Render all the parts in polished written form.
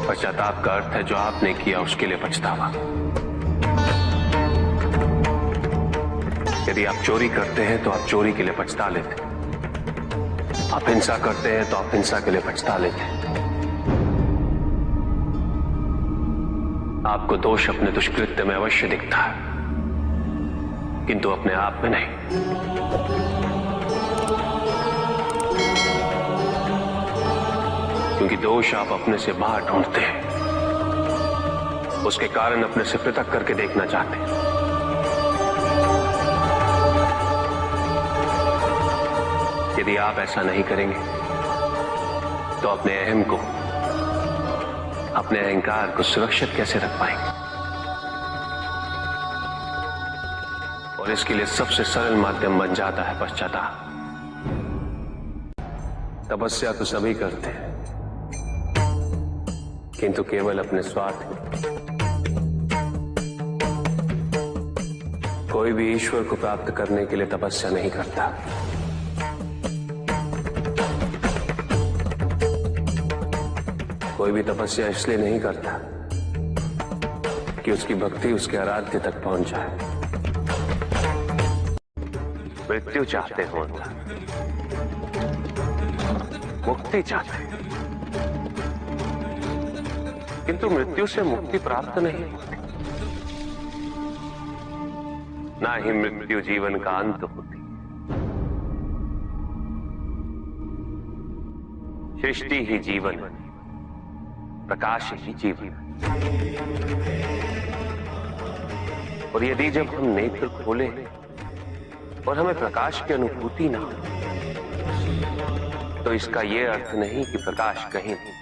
पश्चाताप का अर्थ है जो आपने किया उसके लिए पछतावा। यदि आप चोरी करते हैं तो आप चोरी के लिए पछता लेते हैं, आप हिंसा करते हैं तो आप हिंसा के लिए पछता लेते हैं। आपको दोष अपने दुष्कृत्य में अवश्य दिखता है, किंतु अपने आप में नहीं। क्योंकि दोष आप अपने से बाहर ढूंढते हैं, उसके कारण अपने से पृथक करके देखना चाहते हैं। यदि आप ऐसा नहीं करेंगे तो अपने अहम को, अपने अहंकार को सुरक्षित कैसे रख पाएंगे? और इसके लिए सबसे सरल माध्यम बन जाता है पश्चाताप। तपस्या तो सभी करते हैं, किंतु केवल अपने स्वार्थ में। कोई भी ईश्वर को प्राप्त करने के लिए तपस्या नहीं करता। कोई भी तपस्या इसलिए नहीं करता कि उसकी भक्ति उसके आराध्य तक पहुंच जाए। मृत्यु चाहते हो, मुक्ति चाहते हैं, किंतु मृत्यु से मुक्ति प्राप्त नहीं होती। ना ही मृत्यु जीवन का अंत होती। सृष्टि ही जीवन, प्रकाश ही जीवन। और यदि जब हम नेत्र खोले और हमें प्रकाश की अनुभूति ना हो, तो इसका यह अर्थ नहीं कि प्रकाश कहीं नहीं।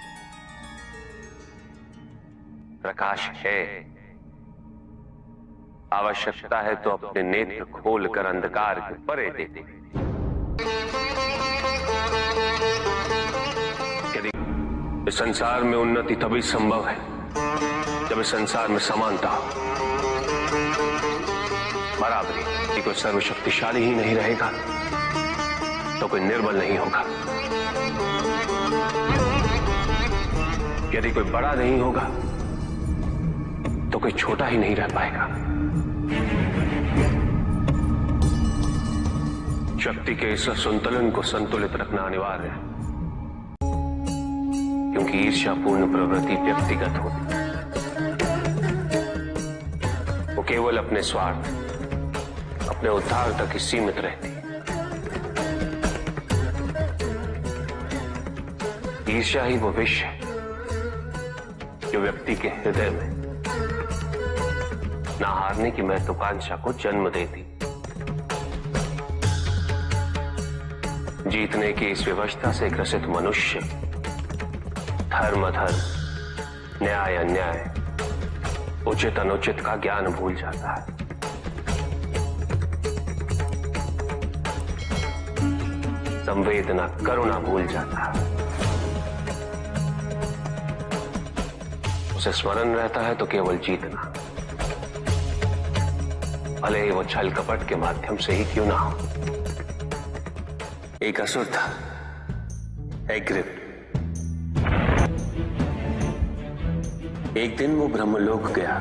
प्रकाश है। आवश्यकता है तो अपने नेत्र खोलकर अंधकार के परे देते। यदि इस संसार में उन्नति तभी संभव है जब इस संसार में समानता हो, बराबरी। यदि कोई सर्वशक्तिशाली ही नहीं रहेगा तो कोई निर्बल नहीं होगा। यदि कोई बड़ा नहीं होगा तो कोई छोटा ही नहीं रह पाएगा। शक्ति के इस संतुलन को संतुलित रखना अनिवार्य है, क्योंकि ईर्ष्यापूर्ण प्रवृत्ति व्यक्तिगत होती है। वो केवल अपने स्वार्थ, अपने उद्धार तक ही सीमित रहती है। ईर्ष्या ही वो विष है जो व्यक्ति के हृदय में ना हारने की महत्वाकांक्षा को जन्म देती। जीतने की इस व्यवस्था से ग्रसित मनुष्य धर्म अधर्म, न्याय अन्याय, उचित अनुचित का ज्ञान भूल जाता है। संवेदना, करुणा भूल जाता है। उसे स्मरण रहता है तो केवल जीतना, भले ही वो छल कपट के माध्यम से ही क्यों ना हो। एक असुर था, एग्रिप। एक दिन वो ब्रह्मलोक गया।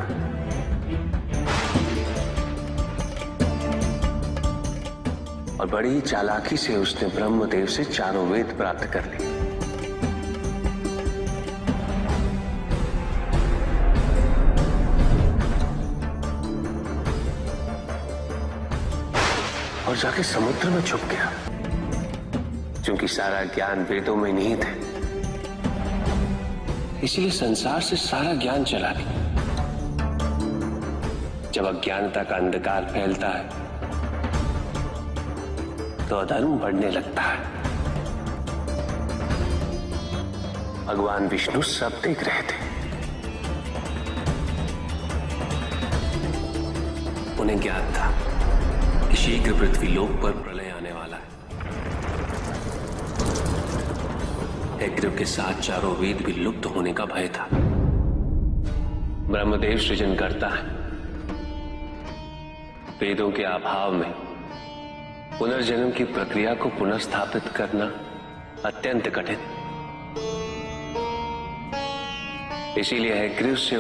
और बड़ी चालाकी से उसने ब्रह्मदेव से चारों वेद प्राप्त कर लिए। और जाके समुद्र में छुप गया, क्योंकि सारा ज्ञान वेदों में निहित है। इसलिए संसार से सारा ज्ञान चला गया। जब अज्ञानता का अंधकार फैलता है तो अधर्म बढ़ने लगता है। भगवान विष्णु सब देख रहे थे। उन्हें ज्ञान था कि शीघ्र पृथ्वी लोक पर प्रलय आने वाला है। एग्रिप के साथ चारों वेद भी लुप्त होने का भय था। ब्रह्मदेव सृजन करता है। वेदों के अभाव में पुनर्जन्म की प्रक्रिया को पुनर्स्थापित करना अत्यंत कठिन। इसीलिए हैग्रीव से